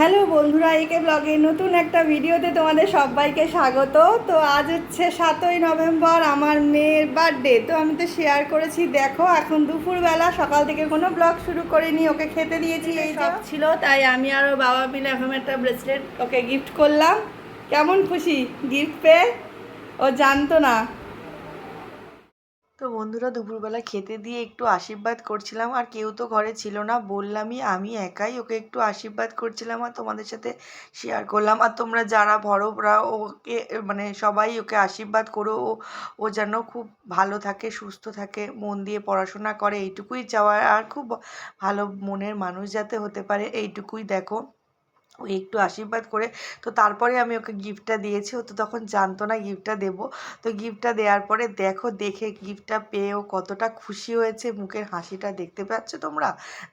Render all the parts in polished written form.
Hello বন্ধুরা, একে ব্লগে নতুন একটা ভিডিওতে তোমাদের সবাইকে স্বাগত। তো আজ হচ্ছে 7ই নভেম্বর, আমার মেয়ের বার্থডে। তো আমি তো শেয়ার করেছি, দেখো এখন দুপুরবেলা, সকাল থেকে কোনো ব্লগ শুরু করিনি, ওকে খেতে দিয়েছি, এই সব ছিল। তাই আমি আর ওর বাবা মিলে এখন একটা ব্রেসলেট ওকে গিফট করলাম। কেমন খুশি গিফট পেয়ে, ও জানতো না। তো বন্ধুরা, দুপুরবেলা খেতে দিয়ে একটু আশীর্বাদ করছিলাম, আর কেউ তো ঘরে ছিল না, বললামই আমি একাই ওকে একটু আশীর্বাদ করছিলাম আর তোমাদের সাথে শেয়ার করলাম। আর তোমরা যারা বড়রা ওকে মানে সবাই ওকে আশীর্বাদ করো, ও যেন খুব ভালো থাকে, সুস্থ থাকে, মন দিয়ে পড়াশোনা করে, এইটুকুই চাওয়া। আর খুব ভালো মনের মানুষ যাতে হতে পারে, এইটুকুই। দেখো, ও একটু আশীর্বাদ করে তো তারপরে আমি ওকে গিফটটা দিয়েছি। ও তো তখন জানতো না গিফটটা দেবো। তো গিফটটা দেওয়ার পরে দেখো, দেখে গিফটটা পেয়ে ও কতটা খুশি হয়েছে, মুখের হাসিটা দেখতে পাচ্ছ তোমরা।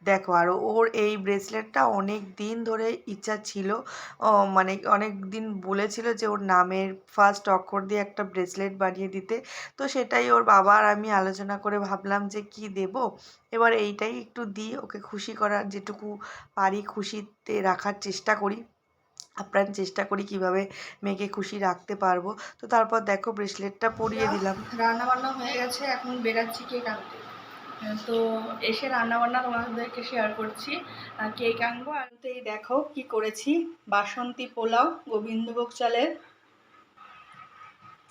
দেখো, আর ওর এই ব্রেসলেটটা অনেক দিন ধরে ইচ্ছা ছিল, মানে অনেক দিন বলেছিল যে ওর নামের ফার্স্ট অক্ষর দিয়ে একটা ব্রেসলেট বানিয়ে দিতে। তো সেটাই ওর বাবা আর আমি আলোচনা করে ভাবলাম যে কি দেব। এবার এইটাই একটু দিই, ওকে খুশি করার যেটুকু পারি খুশিতে রাখার চেষ্টা করি, আপ্রাণ চেষ্টা করি কিভাবে মেয়েকে খুশি রাখতে পারবো। তো তারপর দেখো, ব্রেসলেটটা পরিয়ে দিলাম। রান্না বান্না হয়ে গেছে, এখন বেরাচ্ছি কেক আনতে। তো এসে রান্নাবান্না তোমাদেরকে শেয়ার করছি। কেক আনবো। আর তো এই দেখো কি করেছি, বাসন্তী পোলাও, গোবিন্দভোগ চালের,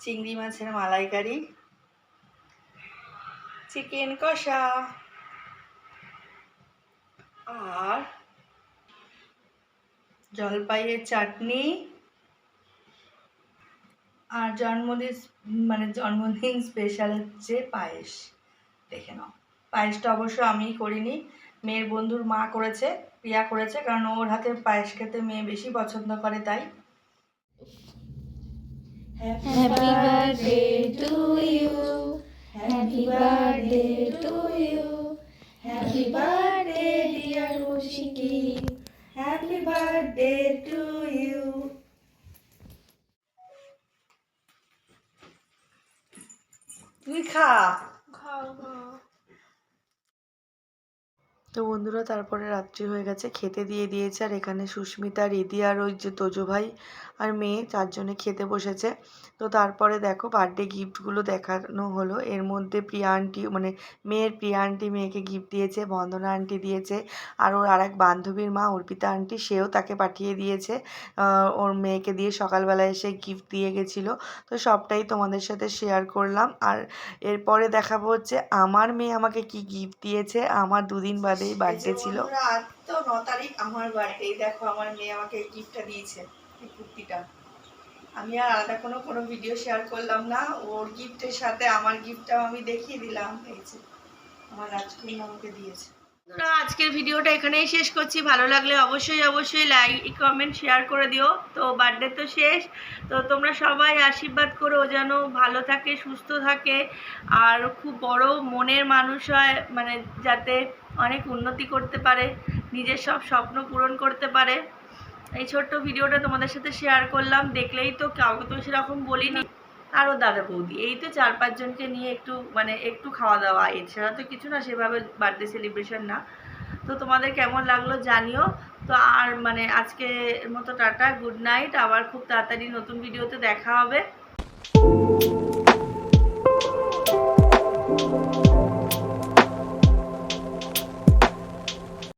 চিংড়ি মাছের মালাইকারি, চিকেন কষা, আর জলপাইয়ের চাটনি, আর জন্মদিন স্পেশাল হচ্ছে পায়েস। দেখে নাও, পায়েসটা অবশ্য আমিই করিনি, মেয়ের বন্ধুর মা করেছে, প্রিয়া করেছে, কারণ ওর হাতে পায়েস খেতে মেয়ে বেশি পছন্দ করে। তাই Happy birthday to you. Happy birthday to you. Happy birthday dear Roshiki. Happy birthday to you. তুই খা। তো বন্ধুরা, তারপরে রাত্রি হয়ে গেছে, খেতে দিয়ে দিয়েছে। আর এখানে সুস্মিতা, রিদি আর ওই যে তোজো ভাই আর মেয়ে, চারজনে খেতে বসেছে। তো তারপরে দেখো, বার্থডে গিফটগুলো দেখানো হলো। এর মধ্যে প্রিয়া আন্টি, মানে মেয়ের প্রিয়া আন্টি মেয়েকে গিফট দিয়েছে, বন্দনা আন্টি দিয়েছে, আর ওর আর এক বান্ধবীর মা অর্পিতা আন্টি, সেও তাকে পাঠিয়ে দিয়েছে, ওর মেয়েকে দিয়ে সকালবেলা এসে গিফট দিয়ে গেছিলো। তো সবটাই তোমাদের সাথে শেয়ার করলাম। আর এরপরে দেখাবো হচ্ছে আমার মেয়ে আমাকে কি গিফট দিয়েছে। আমার দুদিন বাদেই বার্থডে ছিল। আজ তো 9 তারিখ আমার বার্থডে। দেখো, আমার মেয়ে আমাকে এই গিফটটা দিয়েছে, এই কুর্তিটা। আমি আর আলাদা কোনো ভিডিও শেয়ার করলাম না, ওর গিফটের সাথে আমার গিফটটাও আমি দেখিয়ে দিলাম। এই যে আমার রাজকুমার আমাকে দিয়েছে। আজকের ভিডিওটা এখানেই শেষ করছি। ভালো লাগলে অবশ্যই লাইক কমেন্ট শেয়ার করে দিও। তো বার্থডে তো শেষ, তো তোমরা সবাই আশীর্বাদ করো যেন ভালো থাকে, সুস্থ থাকে, আর খুব বড় মনের মানুষ হয়, মানে যাতে অনেক উন্নতি করতে পারে, নিজের সব স্বপ্ন পূরণ করতে পারে। এই ছোট্ট ভিডিওটা তোমাদের সাথে শেয়ার করলাম। দেখলেই তো, কাউকে তো সেরকম বলিনি, আরও দাদা বৌদি, এই তো 4-5 জনকে নিয়ে একটু খাওয়া দাওয়া, এছাড়া তো কিছু না, সেভাবে বার্থডে সেলিব্রেশন না। তো তোমাদের কেমন লাগলো জানিও। তো আর আজকের মতো টাটা, গুড নাইট। আবার খুব তাড়াতাড়ি নতুন ভিডিওতে দেখা হবে।